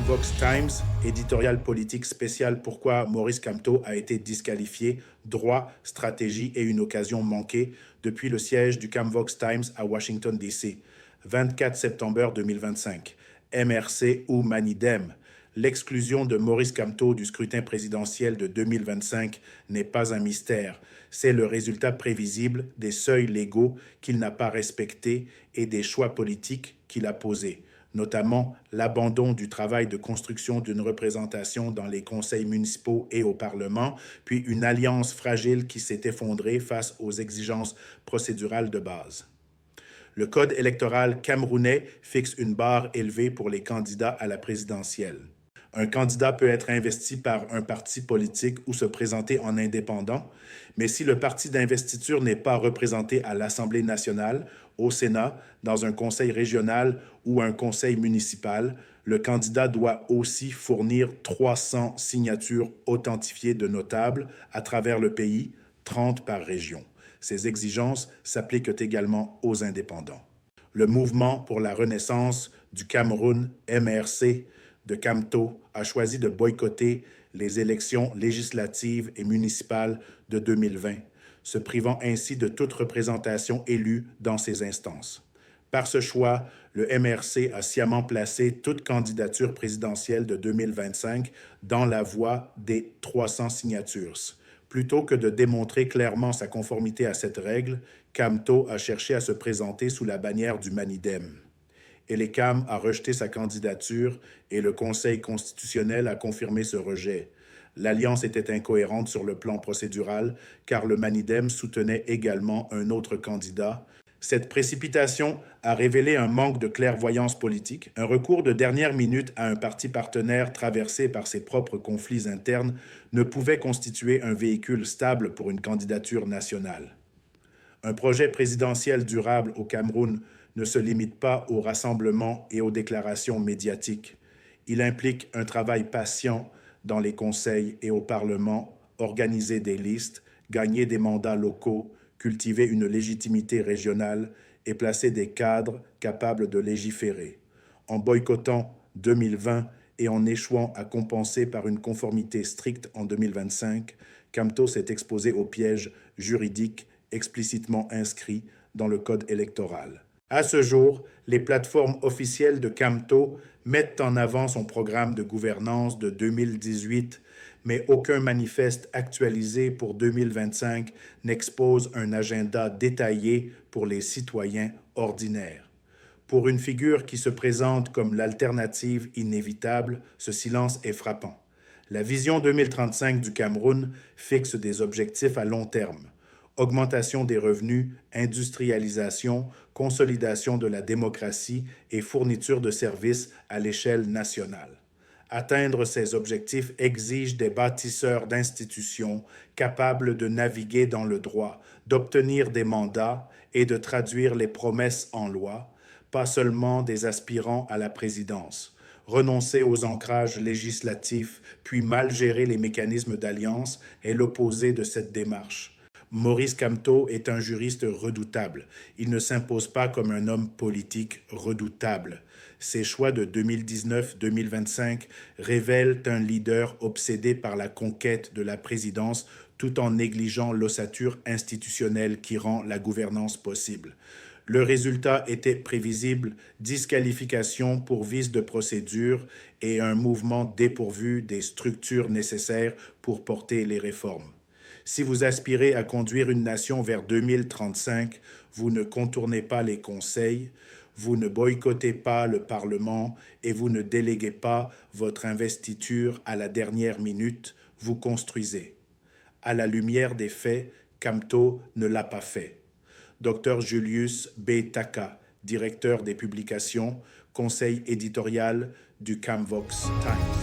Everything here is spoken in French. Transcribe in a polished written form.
Camvox Times, éditorial politique spécial pourquoi Maurice Kamto a été disqualifié, droit, stratégie et une occasion manquée depuis le siège du Camvox Times à Washington, D.C. 24 septembre 2025. MRC ou Manidem. L'exclusion de Maurice Kamto du scrutin présidentiel de 2025 n'est pas un mystère. C'est le résultat prévisible des seuils légaux qu'il n'a pas respectés et des choix politiques qu'il a posés, notamment l'abandon du travail de construction d'une représentation dans les conseils municipaux et au Parlement, puis une alliance fragile qui s'est effondrée face aux exigences procédurales de base. Le code électoral camerounais fixe une barre élevée pour les candidats à la présidentielle. Un candidat peut être investi par un parti politique ou se présenter en indépendant, mais si le parti d'investiture n'est pas représenté à l'Assemblée nationale, au Sénat, dans un conseil régional ou un conseil municipal, le candidat doit aussi fournir 300 signatures authentifiées de notables à travers le pays, 30 par région. Ces exigences s'appliquent également aux indépendants. Le mouvement pour la renaissance du Cameroun, MRC, de Kamto, a choisi de boycotter les élections législatives et municipales de 2020, se privant ainsi de toute représentation élue dans ces instances. Par ce choix, le MRC a sciemment placé toute candidature présidentielle de 2025 dans la voie des 300 signatures. Plutôt que de démontrer clairement sa conformité à cette règle, Kamto a cherché à se présenter sous la bannière du Manidem. Elekam a rejeté sa candidature et le Conseil constitutionnel a confirmé ce rejet. L'alliance était incohérente sur le plan procédural car le Manidem soutenait également un autre candidat. Cette précipitation a révélé un manque de clairvoyance politique. Un recours de dernière minute à un parti partenaire traversé par ses propres conflits internes ne pouvait constituer un véhicule stable pour une candidature nationale. Un projet présidentiel durable au Cameroun ne se limite pas aux rassemblements et aux déclarations médiatiques. Il implique un travail patient dans les conseils et au Parlement, organiser des listes, gagner des mandats locaux, cultiver une légitimité régionale et placer des cadres capables de légiférer. En boycottant 2020 et en échouant à compenser par une conformité stricte en 2025, Kamto s'est exposé au piège juridique explicitement inscrit dans le code électoral. À ce jour, les plateformes officielles de Kamto mettent en avant son programme de gouvernance de 2018, mais aucun manifeste actualisé pour 2025 n'expose un agenda détaillé pour les citoyens ordinaires. Pour une figure qui se présente comme l'alternative inévitable, ce silence est frappant. La vision 2035 du Cameroun fixe des objectifs à long terme. Augmentation des revenus, industrialisation, consolidation de la démocratie et fourniture de services à l'échelle nationale. Atteindre ces objectifs exige des bâtisseurs d'institutions capables de naviguer dans le droit, d'obtenir des mandats et de traduire les promesses en loi, pas seulement des aspirants à la présidence. Renoncer aux ancrages législatifs, puis mal gérer les mécanismes d'alliance est l'opposé de cette démarche. Maurice Kamto est un juriste redoutable. Il ne s'impose pas comme un homme politique redoutable. Ses choix de 2019-2025 révèlent un leader obsédé par la conquête de la présidence tout en négligeant l'ossature institutionnelle qui rend la gouvernance possible. Le résultat était prévisible, disqualification pour vice de procédure et un mouvement dépourvu des structures nécessaires pour porter les réformes. Si vous aspirez à conduire une nation vers 2035, vous ne contournez pas les conseils, vous ne boycottez pas le Parlement et vous ne déléguez pas votre investiture à la dernière minute, vous construisez. À la lumière des faits, Kamto ne l'a pas fait. Dr Julius B. Taka, directeur des publications, conseil éditorial du Camvox Times.